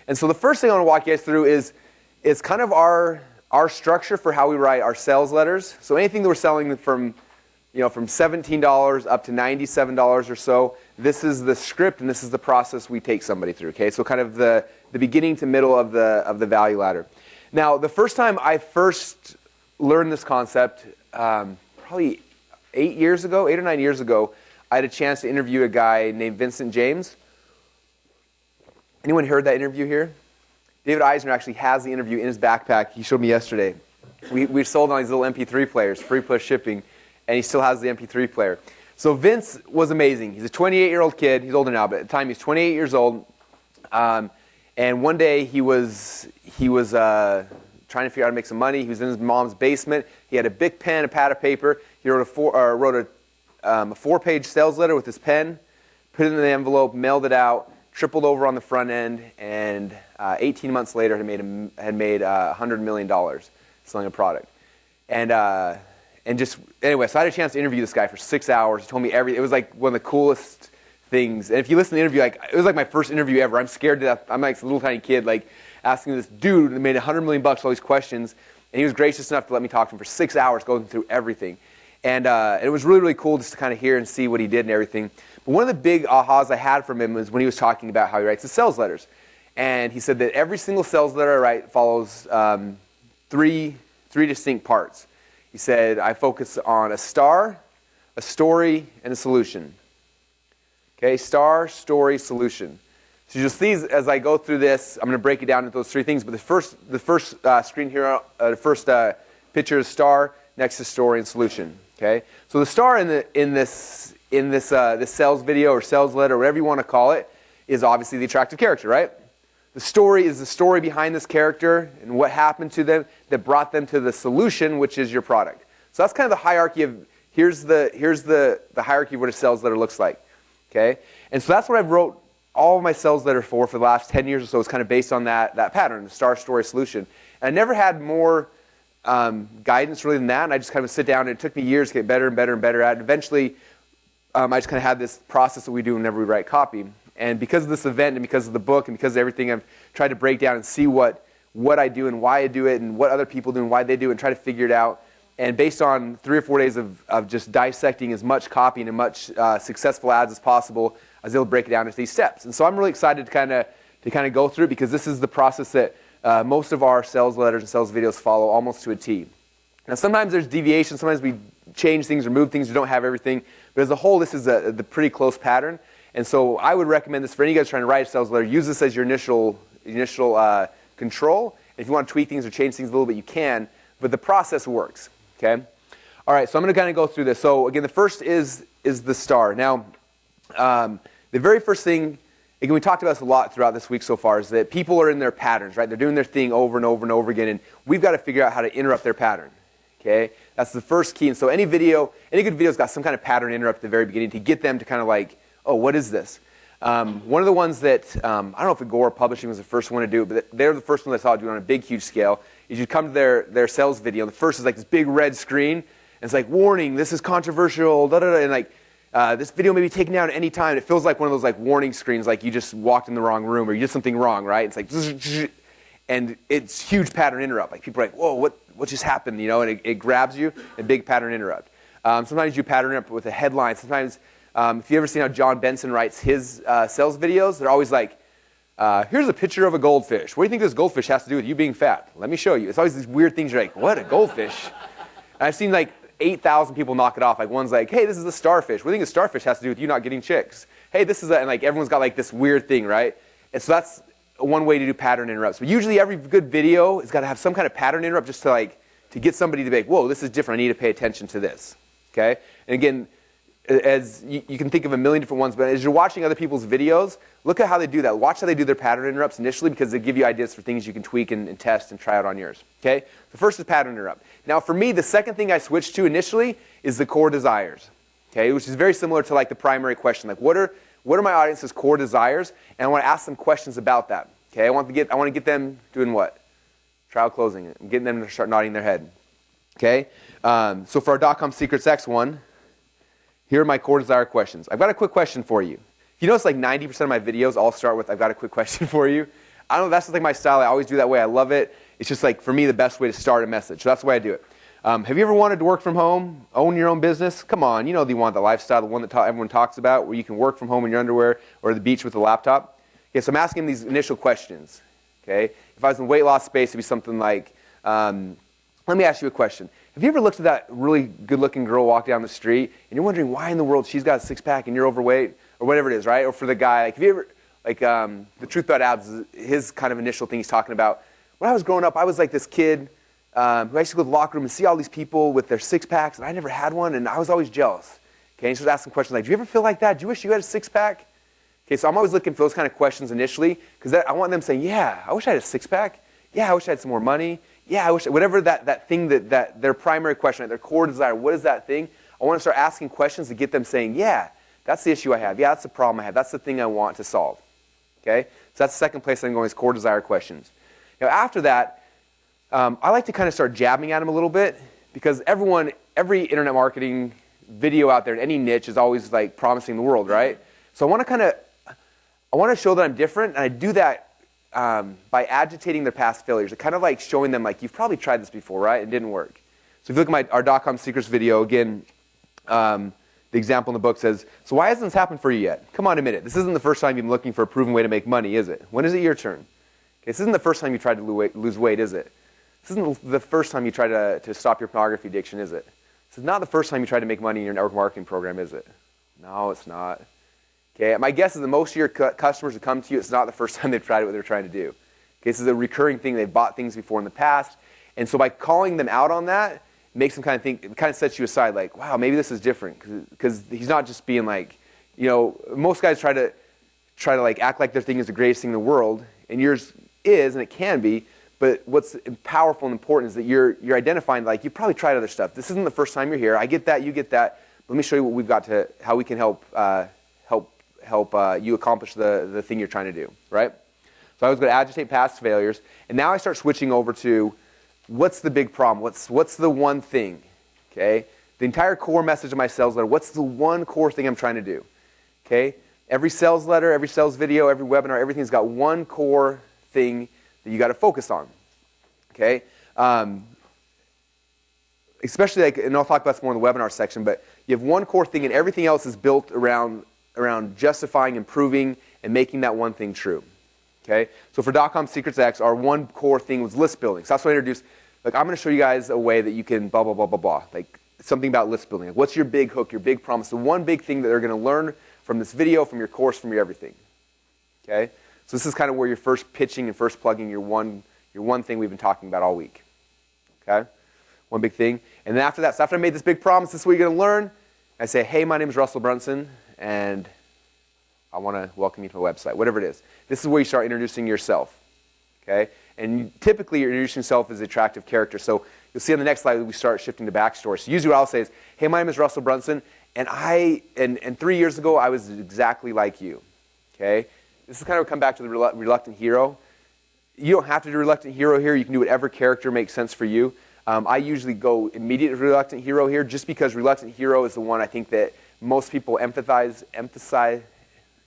And so the first thing I want to walk you guys through is kind of our structure for how we write our sales letters. So anything that we're selling from $17 up to $97 or so, this is the script and this is the process we take somebody through. Okay, so kind of the beginning to middle of the value ladder. Now, the first time I first learned this concept, probably 8 or 9 years ago, I had a chance to interview a guy named Vincent James. Anyone heard that interview here? David Eisner actually has the interview in his backpack. He showed me yesterday. We sold on these little MP3 players, free plus shipping, and he still has the MP3 player. So Vince was amazing. He's a 28-year-old kid. He's older now, but at the time he was 28 years old. And one day he was trying to figure out how to make some money. He was in his mom's basement. He had a big pen, a pad of paper. He wrote a 4-page sales letter with his pen, put it in the envelope, mailed it out, tripled over on the front end, and 18 months later had made $100 million selling a product. And just, anyway, so I had a chance to interview this guy for 6 hours. He told me everything. It was like one of the coolest things. And if you listen to the interview, like, it was like my first interview ever. I'm scared to death. I'm like a little tiny kid, like asking this dude that made $100 million all these questions. And he was gracious enough to let me talk to him for 6 hours, going through everything. And it was really, really cool just to kind of hear and see what he did and everything. But one of the big ahas I had from him was when he was talking about how he writes his sales letters. And he said that every single sales letter I write follows three distinct parts. He said, I focus on a star, a story, and a solution. Okay, star, story, solution. So you'll see as I go through this, I'm going to break it down into those three things. But the first screen here, the first picture is star, next is story and solution. Okay, so the star in this sales video or sales letter, or whatever you want to call it, is obviously the attractive character, right? The story is the story behind this character and what happened to them that brought them to the solution, which is your product. So that's kind of the hierarchy of, here's the hierarchy of what a sales letter looks like. Okay? And so that's what I've wrote all of my sales letter for the last 10 years or so. It's kind of based on that pattern, the star, story, solution. And I never had more guidance really than that. And I just kind of sit down, and it took me years to get better and better and better at it. And eventually, I just kind of had this process that we do whenever we write copy. And because of this event and because of the book and because of everything, I've tried to break down and see what I do and why I do it and what other people do and why they do it and try to figure it out. And based on 3 or 4 days of just dissecting as much copy and as much successful ads as possible, I was able to break it down into these steps. And so I'm really excited to kind of go through it, because this is the process that most of our sales letters and sales videos follow almost to a T. Now sometimes there's deviations, sometimes we change things or move things, we don't have everything, but as a whole this is the pretty close pattern. And so I would recommend this for any of you guys trying to write a sales letter. Use this as your initial control. And if you want to tweak things or change things a little bit, you can, but the process works. Okay? All right, so I'm going to kind of go through this. So again, the first is the star. Now, the very first thing, again, we talked about this a lot throughout this week so far, is that people are in their patterns, right? They're doing their thing over and over and over again, and we've got to figure out how to interrupt their pattern. Okay? That's the first key. And so any good video's got some kind of pattern interrupt at the very beginning to get them to kind of like, oh, what is this? One of the ones that, I don't know if Agora Publishing was the first one to do it, but they're the first one that I saw do it on a big, huge scale, is you come to their sales video, and the first is like this big red screen, and it's like, warning, this is controversial, da-da-da, and like, this video may be taken down at any time. It feels like one of those like warning screens, like you just walked in the wrong room or you did something wrong, right? It's like, and it's huge pattern interrupt. Like people are like, whoa, what just happened? You know, and it grabs you, a big pattern interrupt. Sometimes you pattern interrupt with a headline. Sometimes, if you've ever seen how John Benson writes his sales videos, they're always like, here's a picture of a goldfish. What do you think this goldfish has to do with you being fat? Let me show you. It's always these weird things. You're like, what, a goldfish? And I've seen like 8,000 people knock it off. Like one's like, hey, this is a starfish. What do you think a starfish has to do with you not getting chicks? Hey, this is and like everyone's got like this weird thing, right? And so that's one way to do pattern interrupts. But usually every good video has got to have some kind of pattern interrupt just to get somebody to be like, whoa, this is different. I need to pay attention to this. Okay? And again, as you can think of a million different ones, but as you're watching other people's videos, look at how they do that. Watch how they do their pattern interrupts initially, because they give you ideas for things you can tweak and test and try out on yours. Okay? The first is pattern interrupt. Now for me, the second thing I switched to initially is the core desires. Okay? Which is very similar to like the primary question. Like what are my audience's core desires? And I want to ask them questions about that. Okay? I want to get them doing what? Trial closing. I'm getting them to start nodding their head. Okay? So for our .com Secrets X one, here are my core desire questions. I've got a quick question for you. You notice like 90% of my videos all start with, I've got a quick question for you. I don't know, that's just like my style. I always do that way. I love it. It's just like, for me, the best way to start a message. So that's the way I do it. Have you ever wanted to work from home, own your own business? Come on, you know you want the lifestyle, the one that everyone talks about, where you can work from home in your underwear or the beach with a laptop. Okay, so I'm asking these initial questions. Okay, if I was in weight loss space, it'd be something like, let me ask you a question. Have you ever looked at that really good-looking girl walk down the street, and you're wondering why in the world she's got a six-pack and you're overweight, or whatever it is, right? Or for the guy, like, have you ever, like, the Truth About Abs, his kind of initial thing he's talking about. When I was growing up, I was like this kid who I used to go to the locker room and see all these people with their six-packs, and I never had one, and I was always jealous. Okay, and he started asking questions like, do you ever feel like that? Do you wish you had a six-pack? Okay, so I'm always looking for those kind of questions initially, because I want them saying, yeah, I wish I had a six-pack. Yeah, I wish I had some more money. Yeah, I wish, whatever that thing that their primary question, their core desire, what is that thing? I want to start asking questions to get them saying, yeah, that's the issue I have. Yeah, that's the problem I have. That's the thing I want to solve. Okay, so that's the second place I'm going is core desire questions. Now, after that, I like to kind of start jabbing at them a little bit, because every internet marketing video out there in any niche is always like promising the world, right? So I want to show that I'm different, and I do that by agitating their past failures. It kind of like showing them, like, you've probably tried this before, right? It didn't work. So if you look at our .com secrets video, again, the example in the book says, so why hasn't this happened for you yet? Come on, admit it. This isn't the first time you've been looking for a proven way to make money, is it? When is it your turn? Okay, this isn't the first time you tried to lose weight, is it? This isn't the first time you tried to stop your pornography addiction, is it? This is not the first time you tried to make money in your network marketing program, is it? No, it's not. Okay, my guess is that most of your customers who come to you, it's not the first time they've tried what they're trying to do. Okay, this is a recurring thing. They've bought things before in the past. And so by calling them out on that, makes them kind of think, it kind of sets you aside, like, wow, maybe this is different. Because he's not just being like, you know, most guys try to like act like their thing is the greatest thing in the world, and yours is, and it can be, but what's powerful and important is that you're identifying, like, you've probably tried other stuff. This isn't the first time you're here. I get that, you get that. Let me show you what we've got to, how we can help you accomplish the thing you're trying to do, right? So I was going to agitate past failures, and now I start switching over to what's the big problem? What's the one thing? Okay, the entire core message of my sales letter. What's the one core thing I'm trying to do? Okay, every sales letter, every sales video, every webinar, everything's got one core thing that you got to focus on. Okay, especially like, and I'll talk about this more in the webinar section, but you have one core thing, and everything else is built around justifying, improving, and making that one thing true. Okay? So for .com Secrets X, our one core thing was list building. So that's what I introduced. Like, I'm going to show you guys a way that you can blah, blah, blah, blah, blah. Like, something about list building. Like, what's your big hook, your big promise, the one big thing that they're going to learn from this video, from your course, from your everything. Okay? So this is kind of where you're first pitching and first plugging your one thing we've been talking about all week. Okay? One big thing. And then after that, so after I made this big promise, this is what you're going to learn, I say, hey, my name is Russell Brunson, and I want to welcome you to my website, whatever it is. This is where you start introducing yourself, okay? And typically, you're introducing yourself as an attractive character. So you'll see on the next slide, we start shifting to backstory. So usually what I'll say is, hey, my name is Russell Brunson, and 3 years ago, I was exactly like you, okay? This is kind of come back to the reluctant hero. You don't have to do reluctant hero here. You can do whatever character makes sense for you. I usually go immediate reluctant hero here, just because reluctant hero is the one I think that most people emphasize,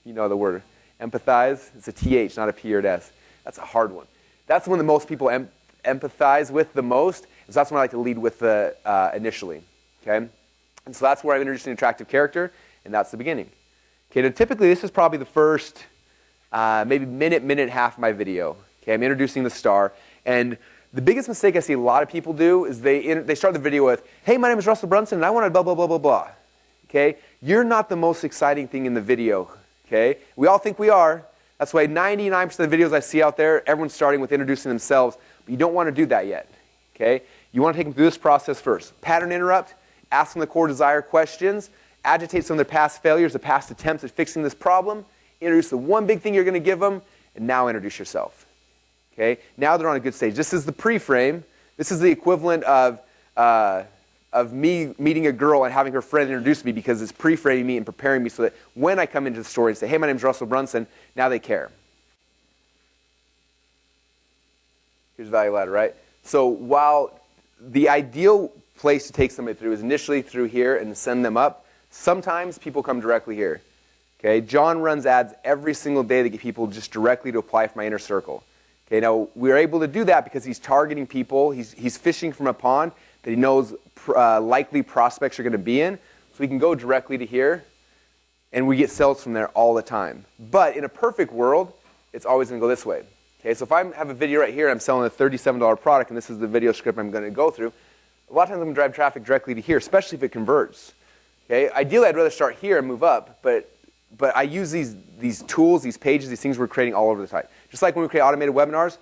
you know the word, empathize. It's a TH, not a P or an S. That's a hard one. That's the one that most people empathize with the most, and so that's what I like to lead with initially, okay? And so that's where I'm introducing an attractive character, and that's the beginning. Okay, now typically this is probably the first maybe minute and a half of my video. Okay, I'm introducing the star, and the biggest mistake I see a lot of people do is they start the video with, hey, my name is Russell Brunson, and I want to blah, blah, blah, blah, blah. Okay? You're not the most exciting thing in the video. Okay? We all think we are. That's why 99% of the videos I see out there, everyone's starting with introducing themselves, but you don't want to do that yet. Okay? You want to take them through this process first. Pattern interrupt, ask them the core desire questions, agitate some of their past failures, the past attempts at fixing this problem, introduce the one big thing you're going to give them, and now introduce yourself. Okay? Now they're on a good stage. This is the pre-frame. This is the equivalent of me meeting a girl and having her friend introduce me, because it's pre-framing me and preparing me so that when I come into the story and say, hey, my name's Russell Brunson, now they care. Here's the value ladder, right? So while the ideal place to take somebody through is initially through here and send them up, sometimes people come directly here. Okay? John runs ads every single day to get people just directly to apply for my inner circle. Okay, now we're able to do that because he's targeting people. He's fishing from a pond that he knows likely prospects are going to be in. So we can go directly to here, and we get sales from there all the time. But in a perfect world, it's always going to go this way. Okay, so if I have a video right here, I'm selling a $37 product, and this is the video script I'm going to go through, a lot of times I'm going to drive traffic directly to here, especially if it converts. Okay, ideally, I'd rather start here and move up, but I use these tools, these pages, these things we're creating all over the site. Just like when we create automated webinars,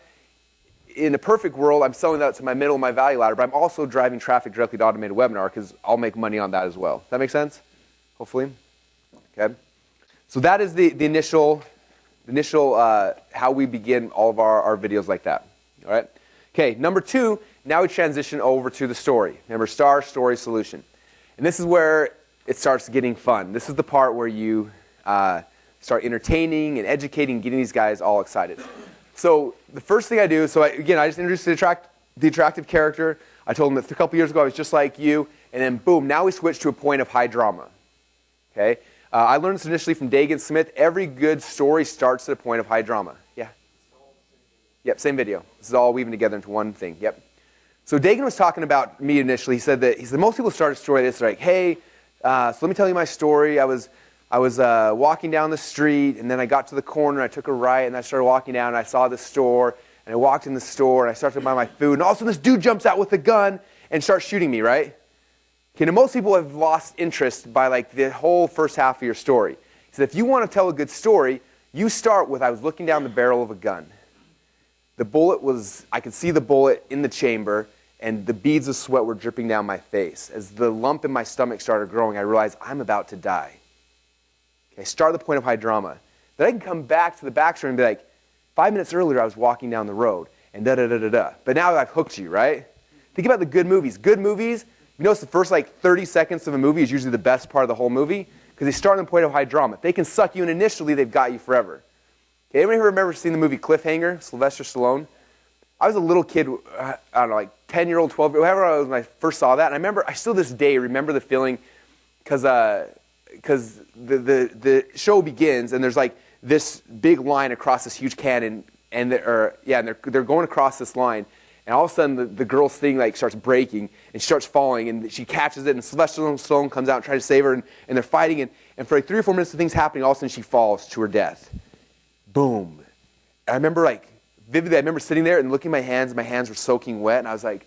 in a perfect world, I'm selling that to my middle of my value ladder, but I'm also driving traffic directly to automated webinar because I'll make money on that as well. Does that make sense? Hopefully. Okay. So that is the initial how we begin all of our videos like that. All right. Okay. Number 2. Now we transition over to the story. Remember, star, story, solution, and this is where it starts getting fun. This is the part where you start entertaining and educating, getting these guys all excited. So the first thing I do, I just introduced the attractive character. I told him that a couple years ago I was just like you, and then boom, now we switch to a point of high drama. Okay, I learned this initially from Dagan Smith. Every good story starts at a point of high drama. Yeah. Yep, same video. This is all weaving together into one thing. Yep. So Dagan was talking about me initially. He said most people start a story like this, like, hey, so let me tell you my story. I was walking down the street, and then I got to the corner, I took a right, and I started walking down, and I saw the store, and I walked in the store, and I started to buy my food, and all of a sudden this dude jumps out with a gun and starts shooting me, right? Okay, now most people have lost interest by like the whole first half of your story. He said, if you want to tell a good story, you start with, I was looking down the barrel of a gun. I could see the bullet in the chamber, and the beads of sweat were dripping down my face. As the lump in my stomach started growing, I realized I'm about to die. Okay, start at the point of high drama. Then I can come back to the backstory and be like, 5 minutes earlier I was walking down the road, and da-da-da-da-da. But now I've hooked you, right? Think about the good movies. Good movies, you notice the first like 30 seconds of a movie is usually the best part of the whole movie because they start at the point of high drama. If they can suck you in initially, they've got you forever. Okay, anybody remember seeing the movie Cliffhanger, Sylvester Stallone? I was a little kid, I don't know, like 10-year-old, 12-year-old, whatever I was when I first saw that. And I remember, I still this day remember the feeling because the show begins and there's like this big line across this huge cannon, and they're going across this line, and all of a sudden the girl's thing like starts breaking and she starts falling, and she catches it, and Sylvester Stallone comes out and tries to save her, and they're fighting, and for like 3 or 4 minutes the thing's happening, all of a sudden she falls to her death. Boom. And I remember like vividly, I remember sitting there and looking at my hands were soaking wet, and I was like,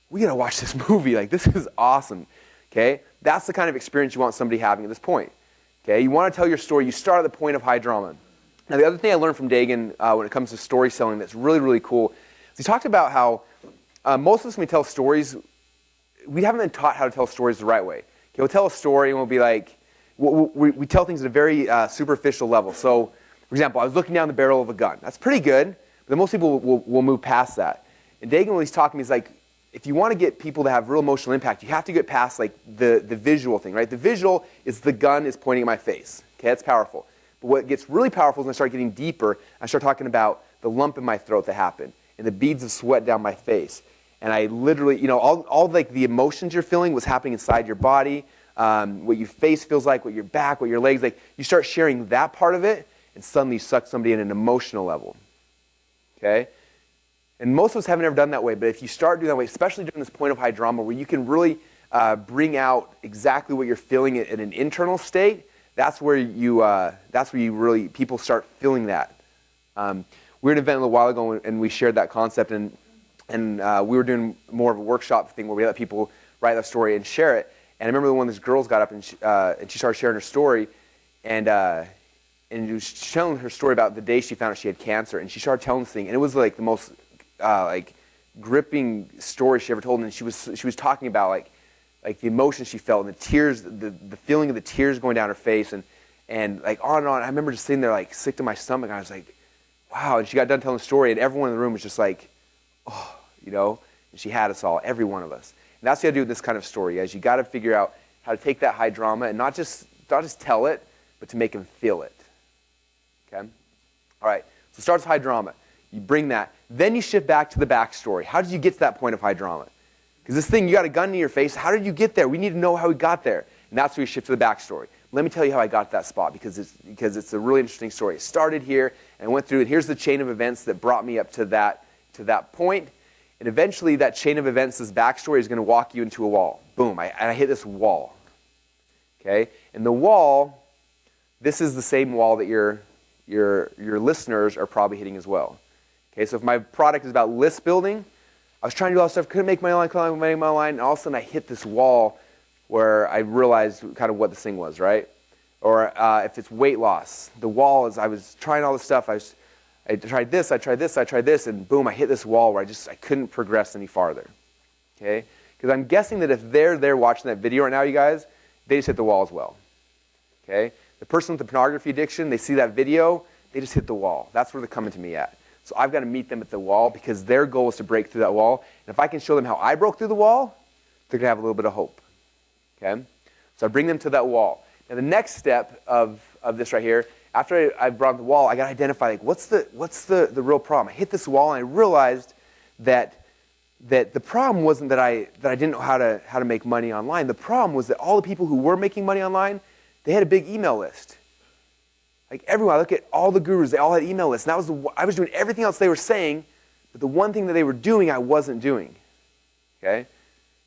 we gotta watch this movie, like this is awesome. Okay? That's the kind of experience you want somebody having at this point. Okay? You want to tell your story, you start at the point of high drama. Now the other thing I learned from Dagan when it comes to story selling that's really, really cool is he talked about how most of us, when we tell stories, we haven't been taught how to tell stories the right way. Okay, we'll tell a story and we'll be like, we tell things at a very superficial level. So, for example, I was looking down the barrel of a gun. That's pretty good, but most people will move past that. And Dagan, when he's talking, he's like, if you want to get people to have real emotional impact, you have to get past like the visual thing, right? The visual is the gun is pointing at my face. Okay, that's powerful. But what gets really powerful is when I start getting deeper, I start talking about the lump in my throat that happened and the beads of sweat down my face. And I literally, all like the emotions you're feeling, what's happening inside your body, what your face feels like, what your back, what your legs, like you start sharing that part of it, and suddenly you suck somebody in an emotional level. Okay? And most of us haven't ever done that way, but if you start doing that way, especially during this point of high drama where you can really bring out exactly what you're feeling in an internal state, that's where you really, people start feeling that. We were at an event a little while ago and we shared that concept, and we were doing more of a workshop thing where we let people write that story and share it. And I remember when this girl got up and she started sharing her story, and she was telling her story about the day she found out she had cancer, and she started telling this thing, and it was like the most gripping story she ever told. And she was talking about like the emotion she felt and the tears, the feeling of the tears going down her face, and like on and on. I remember just sitting there like sick to my stomach, and I was like, wow. And she got done telling the story, and everyone in the room was just like, oh, and she had us all, every one of us. And that's what you got to do with this kind of story, guys. You got to figure out how to take that high drama and not just tell it, but to make them feel it. Okay? All right. So it starts with high drama. You bring that. Then you shift back to the backstory. How did you get to that point of high drama? Because this thing, you got a gun to your face. How did you get there? We need to know how we got there. And that's where you shift to the backstory. Let me tell you how I got to that spot, because it's a really interesting story. It started here, And I went through, and here's the chain of events that brought me up to that point. And eventually, that chain of events, this backstory, is going to walk you into a wall. Boom, I hit this wall. Okay? And the wall, this is the same wall that your listeners are probably hitting as well. Okay, so if my product is about list building, I was trying to do all this stuff, couldn't make my line, and all of a sudden I hit this wall where I realized kind of what this thing was, right? Or if it's weight loss, the wall is I was trying all this stuff, I tried this, and boom, I hit this wall where I couldn't progress any farther. Okay? Because I'm guessing that if they're there watching that video right now, you guys, they just hit the wall as well. Okay? The person with the pornography addiction, they see that video, they just hit the wall. That's where they're coming to me at. So I've got to meet them at the wall because their goal is to break through that wall. And if I can show them how I broke through the wall, they're going to have a little bit of hope. Okay? So I bring them to that wall. Now the next step of this right here, after I brought the wall, I got to identify like what's the real problem. I hit this wall and I realized that the problem wasn't that I didn't know how to make money online. The problem was that all the people who were making money online, they had a big email list. Like everyone, I look at all the gurus, they all had email lists. And I was doing everything else they were saying, but the one thing that they were doing, I wasn't doing. Okay,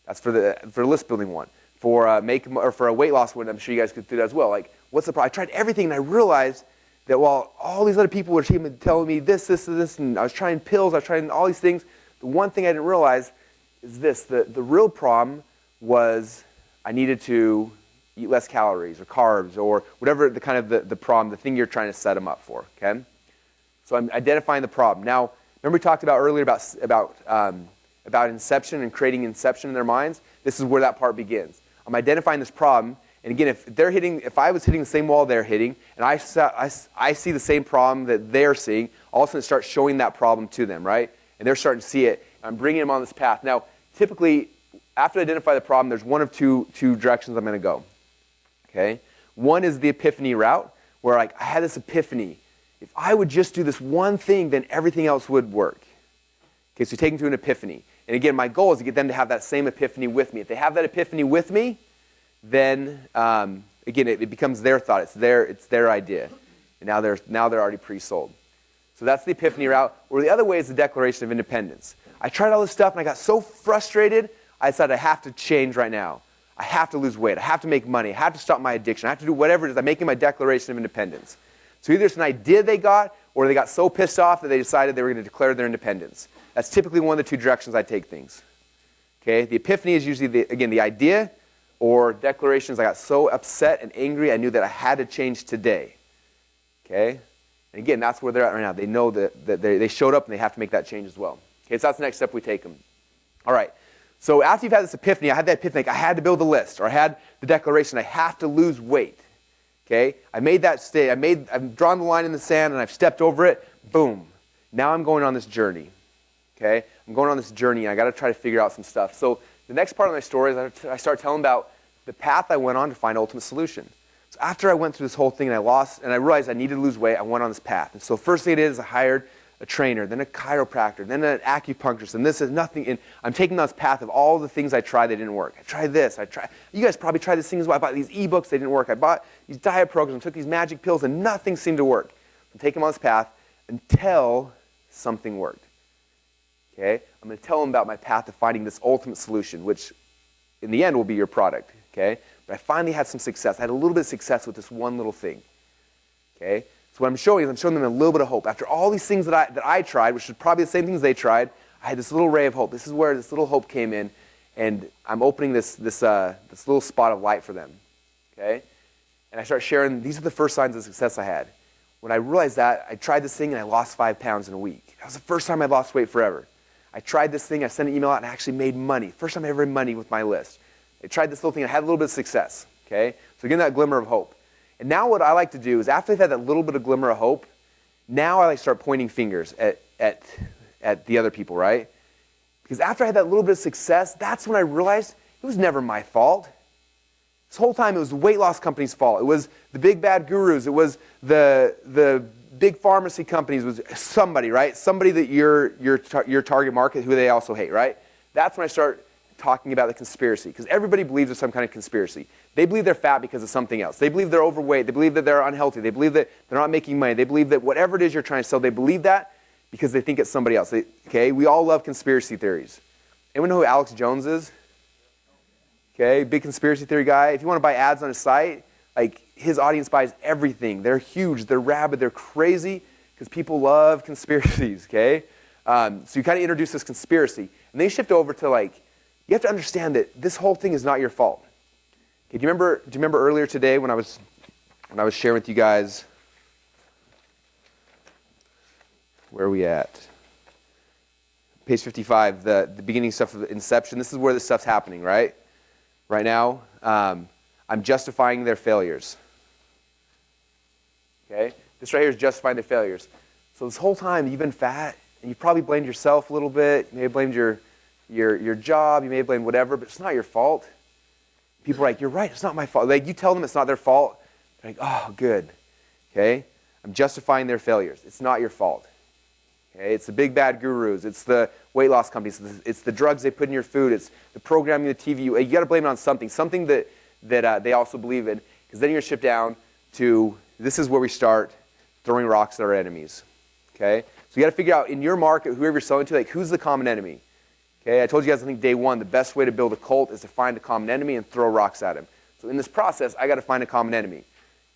that's for the list building one. For a weight loss one, I'm sure you guys could do that as well. Like, what's the problem? I tried everything, and I realized that while all these other people were telling me this, and I was trying pills, I was trying all these things, the one thing I didn't realize is this: the real problem was I needed to eat less calories or carbs or whatever the kind of the problem, the thing you're trying to set them up for. Okay, so I'm identifying the problem. Now, remember we talked about earlier about inception and creating inception in their minds. This is where that part begins. I'm identifying this problem, and again, if I was hitting the same wall they're hitting, and I see the same problem that they're seeing, all of a sudden it starts showing that problem to them, right? And they're starting to see it. I'm bringing them on this path. Now, typically, after I identify the problem, there's one of two directions I'm going to go. Okay, one is the epiphany route, where like I had this epiphany. If I would just do this one thing, then everything else would work. Okay, so you take them to an epiphany. And again, my goal is to get them to have that same epiphany with me. If they have that epiphany with me, then again, it becomes their thought. It's their idea, and now they're already pre-sold. So that's the epiphany route. Or the other way is the Declaration of Independence. I tried all this stuff, and I got so frustrated, I decided I have to change right now. I have to lose weight. I have to make money. I have to stop my addiction. I have to do whatever it is. I'm making my Declaration of Independence. So either it's an idea they got, or they got so pissed off that they decided they were going to declare their independence. That's typically one of the two directions I take things. Okay, the epiphany is usually, the idea, or declarations. I got so upset and angry, I knew that I had to change today. Okay, and again, that's where they're at right now. They know that they showed up and they have to make that change as well. Okay, so that's the next step we take them. All right. So after you've had this epiphany, I had that epiphany, like I had to build a list, or I had the declaration, I have to lose weight. Okay, I made that state. I've drawn the line in the sand and I've stepped over it. Boom. Now I'm going on this journey. Okay, I'm going on this journey and I got to try to figure out some stuff. So the next part of my story is I start telling about the path I went on to find ultimate solution. So after I went through this whole thing and I realized I needed to lose weight, I went on this path. And so first thing I did is I hired a trainer, then a chiropractor, then an acupuncturist, and this is nothing. And I'm taking this path of all the things I tried that didn't work. I tried this. You guys probably tried this thing as well. I bought these ebooks, they didn't work. I bought these diet programs, took these magic pills, and nothing seemed to work. I'm taking them on this path until something worked. Okay? I'm going to tell them about my path to finding this ultimate solution, which in the end will be your product. Okay? But I finally had some success. I had a little bit of success with this one little thing. Okay? So what I'm showing them a little bit of hope. After all these things that I tried, which was probably the same things they tried, I had this little ray of hope. This is where this little hope came in, and I'm opening this little spot of light for them. Okay? And I start sharing, these are the first signs of success I had. When I realized that, I tried this thing and I lost 5 pounds in a week. That was the first time I lost weight forever. I tried this thing, I sent an email out and I actually made money. First time I ever made money with my list. I tried this little thing, I had a little bit of success. Okay? So again, that glimmer of hope. And now what I like to do is after they've had that little bit of glimmer of hope, now I like to start pointing fingers at the other people, right? Because after I had that little bit of success, that's when I realized it was never my fault. This whole time it was the weight loss company's fault. It was the big bad gurus. It was the big pharmacy companies. It was somebody, right? Somebody that your target market who they also hate, right? That's when I start talking about the conspiracy, because everybody believes there's some kind of conspiracy. They believe they're fat because of something else. They believe they're overweight. They believe that they're unhealthy. They believe that they're not making money. They believe that whatever it is you're trying to sell, they believe that because they think it's somebody else. Okay, we all love conspiracy theories. Anyone know who Alex Jones is? Okay, big conspiracy theory guy. If you want to buy ads on his site, like his audience buys everything. They're huge. They're rabid. They're crazy because people love conspiracies. Okay, so you kind of introduce this conspiracy, and then you shift over to like you have to understand that this whole thing is not your fault. Okay, do you remember earlier today when I was sharing with you guys? Where are we at? Page 55, the beginning stuff of the inception. This is where this stuff's happening, right? Right now, I'm justifying their failures. Okay? This right here is justifying their failures. So this whole time you've been fat, and you've probably blamed yourself a little bit. You may have blamed your job. You may have blamed whatever, but it's not your fault. People are like, you're right, it's not my fault. Like you tell them it's not their fault. They're like, oh, good. Okay? I'm justifying their failures. It's not your fault. Okay? It's the big bad gurus. It's the weight loss companies. It's the drugs they put in your food. It's the programming, the TV. You got to blame it on something that they also believe in, because then you're going to shift down to, this is where we start throwing rocks at our enemies. Okay? So you got to figure out in your market, whoever you're selling to, like who's the common enemy? Okay, I told you guys, I think day one, the best way to build a cult is to find a common enemy and throw rocks at him. So in this process, I got to find a common enemy.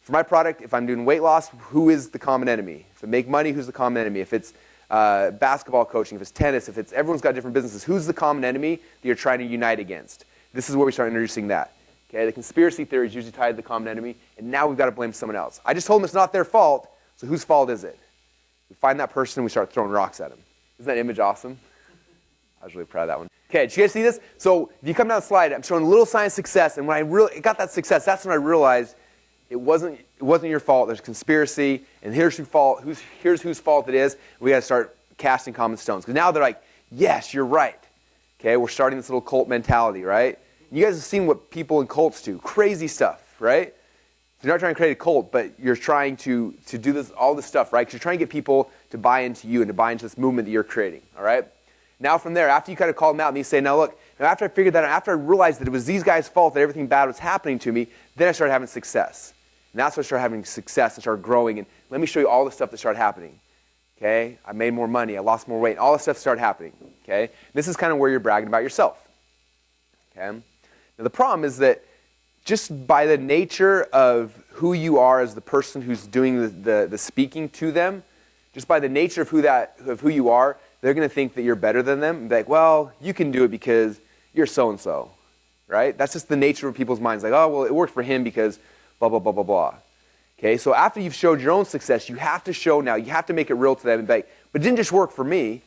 For my product, if I'm doing weight loss, who is the common enemy? If I make money, who's the common enemy? If it's basketball coaching, if it's tennis, if it's everyone's got different businesses, who's the common enemy that you're trying to unite against? This is where we start introducing that. Okay, the conspiracy theory is usually tied to the common enemy, and now we've got to blame someone else. I just told them it's not their fault, so whose fault is it? We find that person and we start throwing rocks at them. Isn't that image awesome? I was really proud of that one. Okay, did you guys see this? So if you come down the slide, I'm showing a little sign of success, and when I really got that success, that's when I realized it wasn't your fault. There's conspiracy, and here's whose fault it is. We got to start casting common stones, because now they're like, yes, you're right. Okay, we're starting this little cult mentality, right? You guys have seen what people in cults do, crazy stuff, right? You're not trying to create a cult, but you're trying to do all this stuff, right? Because you're trying to get people to buy into you and to buy into this movement that you're creating, all right? Now from there, after you kind of call them out and you say, now look, now after I figured that out, after I realized that it was these guys' fault that everything bad was happening to me, then I started having success. And that's when I started having success and started growing. And let me show you all the stuff that started happening. Okay? I made more money. I lost more weight. All this stuff started happening. Okay? This is kind of where you're bragging about yourself. Okay? Now the problem is that just by the nature of who you are as the person who's doing the speaking to them, just by the nature of who you are, they're going to think that you're better than them. And be like, well, you can do it because you're so-and-so, right? That's just the nature of people's minds. Like, oh, well, it worked for him because blah, blah, blah, blah, blah. Okay, so after you've showed your own success, you have to show now, you have to make it real to them and be like, but it didn't just work for me.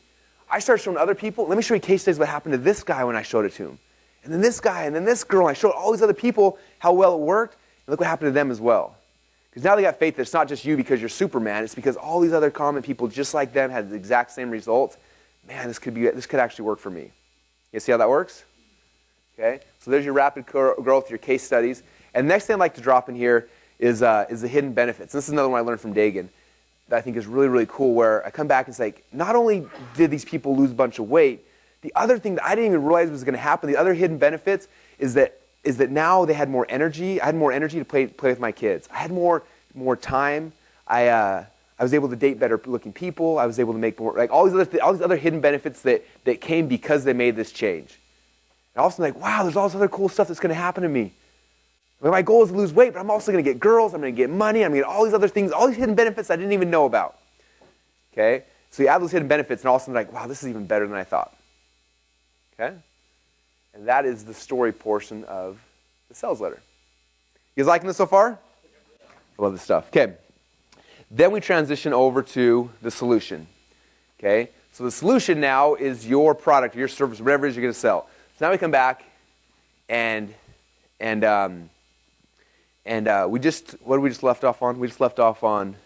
I started showing other people. Let me show you case studies what happened to this guy when I showed it to him. And then this guy, and then this girl. And I showed all these other people how well it worked. And look what happened to them as well. Because now they got faith that it's not just you because you're Superman. It's because all these other common people just like them had the exact same results. Man, this could actually work for me. You see how that works? Okay, so there's your rapid growth, your case studies. And the next thing I'd like to drop in here is the hidden benefits. And this is another one I learned from Dagan that I think is really, really cool, where I come back and it's like, not only did these people lose a bunch of weight, the other thing that I didn't even realize was going to happen, the other hidden benefits is that now they had more energy. I had more energy to play with my kids. I had more time. I was able to date better looking people. I was able to make more, like all these other hidden benefits that came because they made this change. And all of a sudden, like, wow, there's all this other cool stuff that's going to happen to me. Like, my goal is to lose weight, but I'm also going to get girls. I'm going to get money. I'm going to get all these other things, all these hidden benefits I didn't even know about. Okay? So you add those hidden benefits, and all of a sudden, like, wow, this is even better than I thought. Okay? And that is the story portion of the sales letter. You guys liking this so far? I love this stuff. Okay. Then we transition over to the solution. Okay? So the solution now is your product, your service, whatever it is you're going to sell. So now we come back and we just, what did we just left off on? We just left off on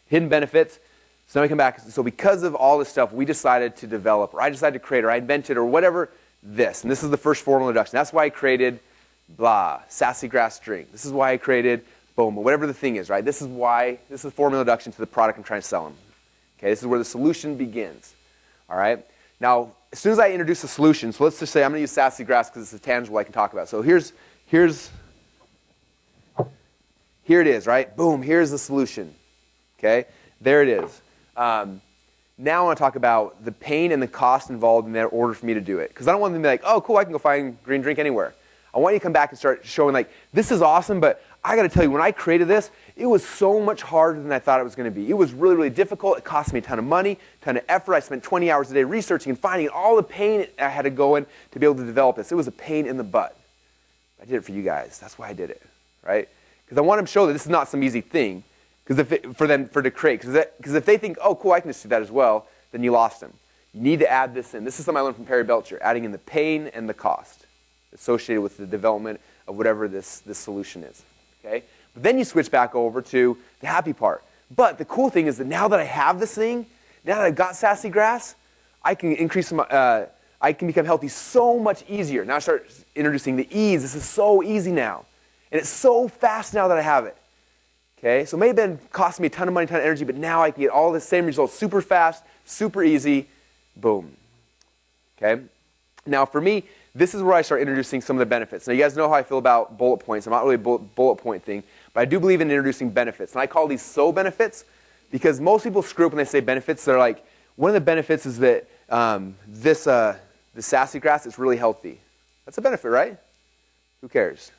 hidden benefits. So now we come back. So because of all this stuff, we decided to develop, or I decided to create, or I invented, or whatever, this. And this is the first formal introduction. That's why I created blah, sassy grass drink. This is why I created boom, or whatever the thing is, right? This is the formal introduction to the product I'm trying to sell them. Okay, this is where the solution begins. All right? Now, as soon as I introduce a solution, so let's just say I'm going to use sassy grass because it's a tangible I can talk about. So here it is, right? Boom, here's the solution. Okay, there it is. Now I want to talk about the pain and the cost involved in that order for me to do it. Because I don't want them to be like, oh, cool, I can go find green drink anywhere. I want you to come back and start showing like, this is awesome, but I got to tell you, when I created this, it was so much harder than I thought it was going to be. It was really, really difficult. It cost me a ton of money, a ton of effort. I spent 20 hours a day researching and finding all the pain I had to go in to be able to develop this. It was a pain in the butt. I did it for you guys. That's why I did it, right? Because I want them to show that this is not some easy thing. Because to create, because if they think, oh, cool, I can just do that as well, then you lost them. You need to add this in. This is something I learned from Perry Belcher, adding in the pain and the cost associated with the development of whatever this solution is. Okay? But then you switch back over to the happy part. But the cool thing is that now that I have this thing, now that I've got sassy grass, I can I can become healthy so much easier. Now I start introducing the ease. This is so easy now. And it's so fast now that I have it. Okay, so it may have been costing me a ton of money, a ton of energy, but now I can get all the same results super fast, super easy, boom. Okay, now for me, this is where I start introducing some of the benefits. Now you guys know how I feel about bullet points. I'm not really a bullet point thing, but I do believe in introducing benefits. And I call these so benefits because most people screw up when they say benefits. They're like, one of the benefits is that the sassy grass is really healthy. That's a benefit, right? Who cares?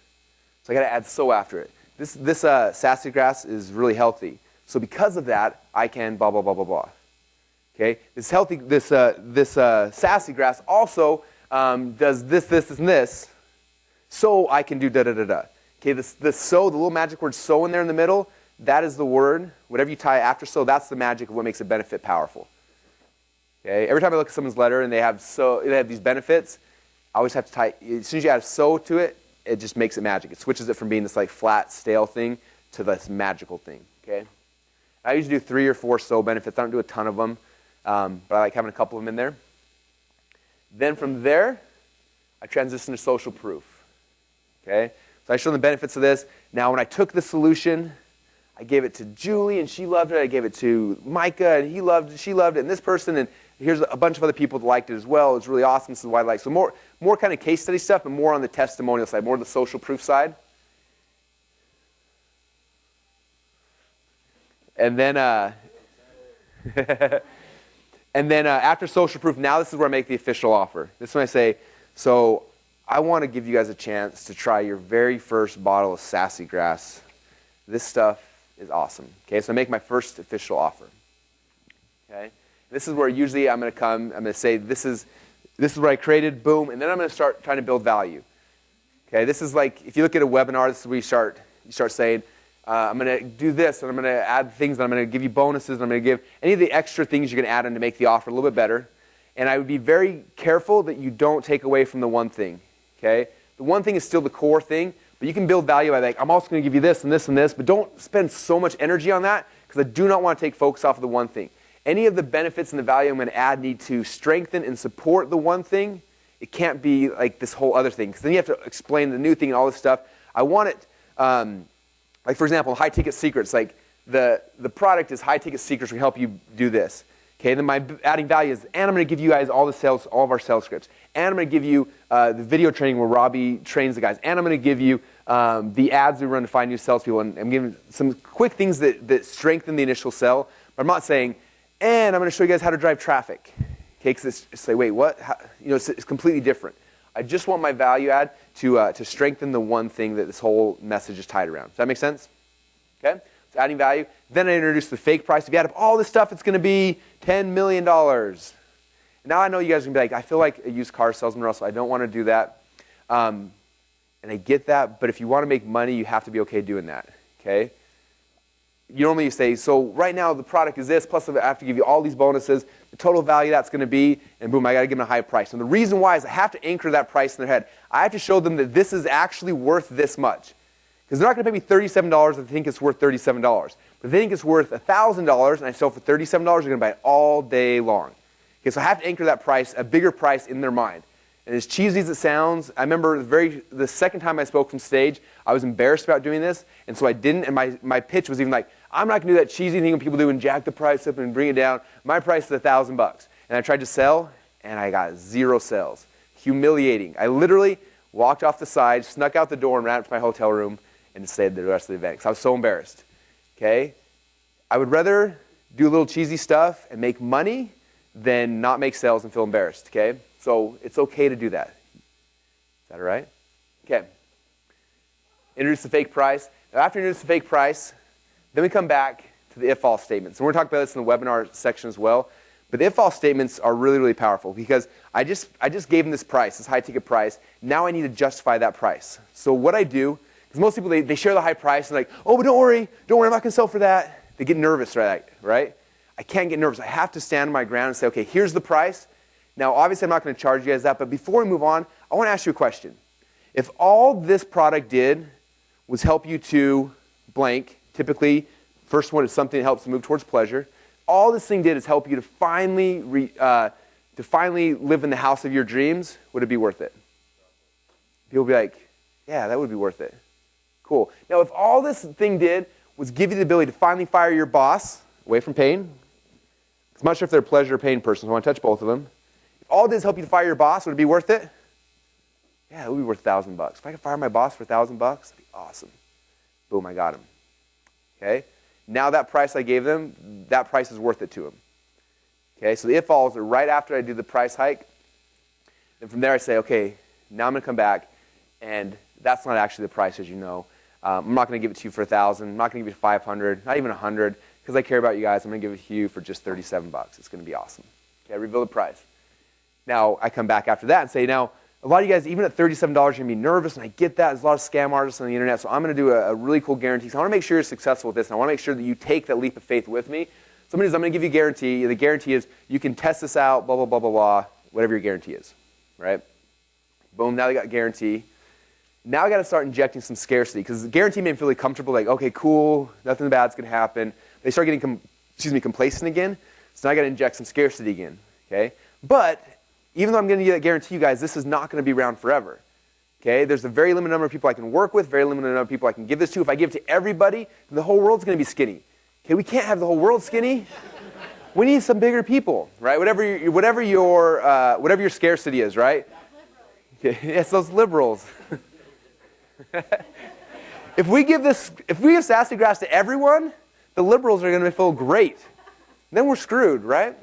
So I got to add so after it. This sassy grass is really healthy. So because of that, I can blah, blah, blah, blah, blah. Okay? This sassy grass also does this, and this, so I can do da, da, da, da. Okay, the so, the little magic word so in there in the middle, that is the word. Whatever you tie after so, that's the magic of what makes a benefit powerful. Okay? Every time I look at someone's letter and they have these benefits, I always have to tie, as soon as you add so to it, it just makes it magic. It switches it from being this like flat, stale thing to this magical thing. Okay? I usually do 3 or 4 so benefits. I don't do a ton of them, but I like having a couple of them in there. Then from there, I transition to social proof. Okay? So I show them the benefits of this. Now when I took the solution, I gave it to Julie and she loved it. I gave it to Micah and she loved it. And this person, and here's a bunch of other people that liked it as well. It was really awesome. This is why I like it. So more kind of case study stuff, but more on the testimonial side, more the social proof side. And then, after social proof, now this is where I make the official offer. This is when I say, so I want to give you guys a chance to try your very first bottle of sassy grass. This stuff is awesome. Okay, so I make my first official offer. Okay, this is where usually I'm going to say this is what I created, boom, and then I'm going to start trying to build value. Okay, this is like if you look at a webinar, this is where you start saying, I'm going to do this, and I'm going to add things, and I'm going to give you bonuses, and I'm going to give any of the extra things you're going to add in to make the offer a little bit better. And I would be very careful that you don't take away from the one thing. Okay, the one thing is still the core thing, but you can build value by like, I'm also going to give you this and this and this, but don't spend so much energy on that because I do not want to take focus off of the one thing. Any of the benefits and the value I'm going to add need to strengthen and support the one thing. It can't be like this whole other thing because then you have to explain the new thing and all this stuff. I want it, like for example, high ticket secrets. Like the product is high ticket secrets. We help you do this. Okay, then my adding value is, and I'm going to give you guys all of our sales scripts. And I'm going to give you the video training where Robbie trains the guys. And I'm going to give you the ads we run to find new salespeople. And I'm giving some quick things that strengthen the initial sell. But I'm not saying, and I'm going to show you guys how to drive traffic. Okay, because it's like, wait, what? How, it's completely different. I just want my value add to strengthen the one thing that this whole message is tied around. Does that make sense? Okay, so adding value. Then I introduce the fake price. If you add up all this stuff, it's going to be $10 million. Now I know you guys are going to be like, I feel like a used car salesman, Russell. I don't want to do that. And I get that, but if you want to make money, you have to be okay doing that. Okay? You normally say, so right now the product is this, plus I have to give you all these bonuses, the total value that's going to be, and boom, I got to give them a high price. And the reason why is I have to anchor that price in their head. I have to show them that this is actually worth this much. Because they're not going to pay me $37 if they think it's worth $37. But if they think it's worth $1,000 and I sell for $37, they're going to buy it all day long. Okay, so I have to anchor that price, a bigger price in their mind. And as cheesy as it sounds, I remember the second time I spoke from stage, I was embarrassed about doing this, and so I didn't, and my pitch was even like, I'm not going to do that cheesy thing when people do and jack the price up and bring it down. My price is $1,000. And I tried to sell, and I got 0 sales. Humiliating. I literally walked off the side, snuck out the door, and ran up to my hotel room and stayed the rest of the event because I was so embarrassed. Okay? I would rather do a little cheesy stuff and make money than not make sales and feel embarrassed. Okay? So it's okay to do that. Is that all right? Okay. Introduce the fake price. Now, after you introduce the fake price, then we come back to the if-all statements. And we're going to talk about this in the webinar section as well. But the if-all statements are really, really powerful because I just gave them this price, this high-ticket price. Now I need to justify that price. So what I do, because most people, they share the high price and like, oh, but don't worry, I'm not going to sell for that. They get nervous, right? I can't get nervous. I have to stand my ground and say, okay, here's the price. Now, obviously, I'm not going to charge you guys that. But before we move on, I want to ask you a question. If all this product did was help you to blank, typically, first one is something that helps you move towards pleasure. All this thing did is help you to finally live in the house of your dreams. Would it be worth it? People would be like, yeah, that would be worth it. Cool. Now, if all this thing did was give you the ability to finally fire your boss away from pain, I'm not sure if they're a pleasure or pain person, so I want to touch both of them. If all this help you to fire your boss, would it be worth it? Yeah, it would be worth $1,000. If I could fire my boss for $1,000, that'd be awesome. Boom, I got him. Okay? Now that price I gave them, that price is worth it to them. Okay, so the if-alls are right after I do the price hike. And from there I say, okay, now I'm going to come back, and that's not actually the price, as you know. I'm not going to give it to you for $1,000. I'm not going to give it to $500, not even $100, because I care about you guys. I'm going to give it to you for just $37. It's going to be awesome. Okay, I reveal the price. Now I come back after that and say, now, a lot of you guys, even at $37, you're going to be nervous, and I get that. There's a lot of scam artists on the internet, so I'm going to do a really cool guarantee. So I want to make sure you're successful with this, and I want to make sure that you take that leap of faith with me. So I'm going to give you a guarantee. The guarantee is you can test this out, blah, blah, blah, blah, blah, whatever your guarantee is, right? Boom, now they got guarantee. Now I got to start injecting some scarcity, because the guarantee made me feel really comfortable, like, okay, cool, nothing bad's going to happen. They start getting complacent again, so now I got to inject some scarcity again, okay? But even though I'm going to guarantee you guys this is not going to be around forever, okay? There's a very limited number of people I can work with, very limited number of people I can give this to. If I give it to everybody, the whole world's going to be skinny. Okay, we can't have the whole world skinny. We need some bigger people, right? Whatever your scarcity is, right? Okay, it's those liberals. If we give Sassy Grass to everyone, the liberals are going to feel great. Then we're screwed, right?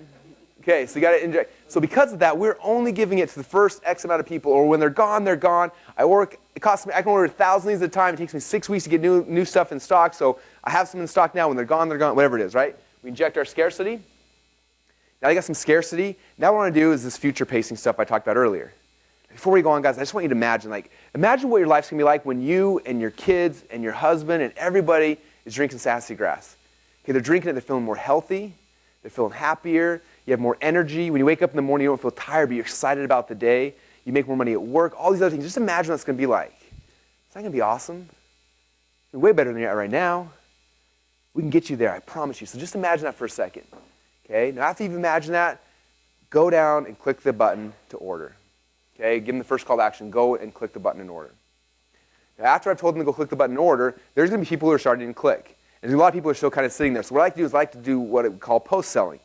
Okay, so you got to inject. So because of that, we're only giving it to the first X amount of people, or when they're gone, they're gone. I can order 1,000 of these at a time. It takes me 6 weeks to get new stuff in stock, so I have some in stock now. When they're gone, whatever it is, right? We inject our scarcity. Now I got some scarcity. Now what I want to do is this future pacing stuff I talked about earlier. Before we go on, guys, I just want you to imagine what your life's going to be like when you and your kids and your husband and everybody is drinking Sassy Grass. Okay, they're drinking it, they're feeling more healthy, they're feeling happier, you have more energy. When you wake up in the morning, you don't feel tired, but you're excited about the day. You make more money at work, all these other things. Just imagine what it's going to be like. It's not going to be awesome. It's way better than you're at right now. We can get you there, I promise you. So just imagine that for a second. Okay? Now after you've imagined that, go down and click the button to order. Okay? Give them the first call to action. Go and click the button and order. Now after I've told them to go click the button and order, there's going to be people who are starting to click. And there's a lot of people who are still kind of sitting there. So what I like to do is I like to do what we call post-selling.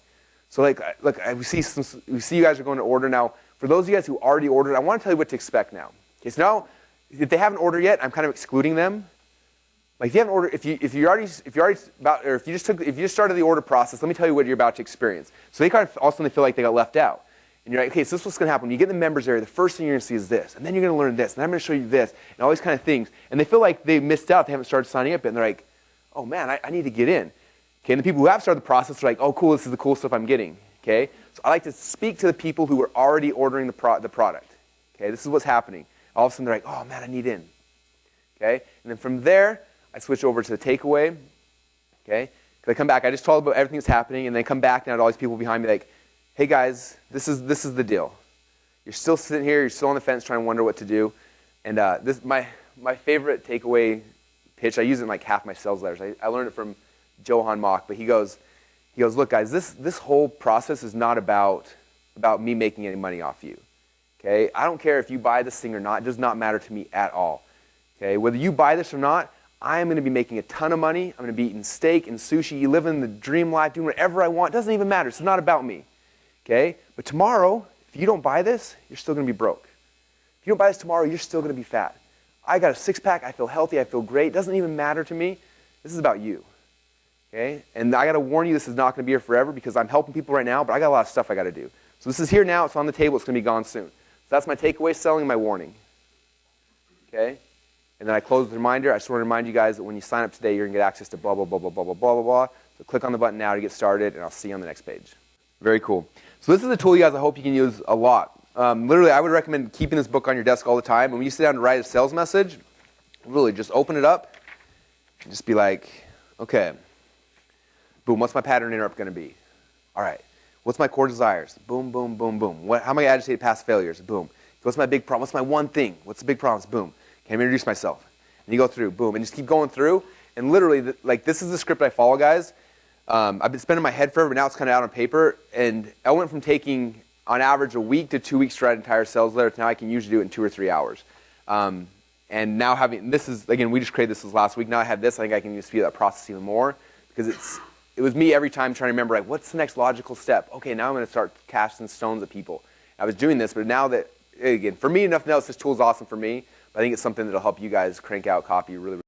So look, we see you guys are going to order now. For those of you guys who already ordered, I want to tell you what to expect now. Okay, so now, if they haven't ordered yet, I'm kind of excluding them. Like if you haven't ordered, if you just started the order process, let me tell you what you're about to experience. So they kind of also feel like they got left out. And you're like, okay, so this is what's going to happen. When you get in the members area, the first thing you're going to see is this, and then you're going to learn this, and I'm going to show you this, and all these kind of things. And they feel like they missed out. They haven't started signing up yet, and they're like, oh man, I need to get in. Okay, and the people who have started the process are like, oh cool, this is the cool stuff I'm getting. Okay, so I like to speak to the people who are already ordering the product. Okay, this is what's happening. All of a sudden they're like, oh man, I need in. Okay, and then from there, I switch over to the takeaway. Okay, because I come back, I just told them about everything that's happening, and they come back now to all these people behind me like, hey guys, this is the deal. You're still sitting here, you're still on the fence trying to wonder what to do. And this my favorite takeaway pitch, I use it in like half my sales letters. I learned it from Johan Mock, but he goes, look guys, this whole process is not about me making any money off you. Okay? I don't care if you buy this thing or not, it does not matter to me at all. Okay? Whether you buy this or not, I am going to be making a ton of money. I'm going to be eating steak and sushi, living the dream life, doing whatever I want. It doesn't even matter. It's not about me. Okay? But tomorrow, if If you don't buy this, you're still going to be broke. If you don't buy this tomorrow, you're still going to be fat. I got a six-pack. I feel healthy. I feel great. It doesn't even matter to me. This is about you. Okay? And I got to warn you, this is not going to be here forever because I'm helping people right now, but I got a lot of stuff I got to do. So this is here now. It's on the table. It's going to be gone soon. So that's my takeaway selling and my warning. Okay? And then I close with a reminder. I just want to remind you guys that when you sign up today, you're going to get access to blah, blah, blah, blah, blah, blah, blah, blah, blah. So click on the button now to get started, and I'll see you on the next page. Very cool. So this is a tool, you guys, I hope you can use a lot. Literally, I would recommend keeping this book on your desk all the time. And when you sit down to write a sales message, really just open it up and just be like, okay, boom, what's my pattern interrupt going to be? All right, what's my core desires? Boom, boom, boom, boom. How am I agitated past failures? Boom. What's my big problem? What's my one thing? What's the big problems? Boom. Can I introduce myself? And you go through, boom, and just keep going through. And literally, like this is the script I follow, guys. I've been spending my head forever, but now it's kind of out on paper. And I went from taking, on average, a week to 2 weeks to write an entire sales letter to now I can usually do it in 2 or 3 hours. And now having, this is, again, we just created this last week. Now I have this, I think I can speed that process even more. Because it was me every time trying to remember, like, what's the next logical step? Okay, now I'm going to start casting stones at people. I was doing this, but now that, again, for me, nothing else, this tool is awesome for me. But I think it's something that will help you guys crank out copy really, really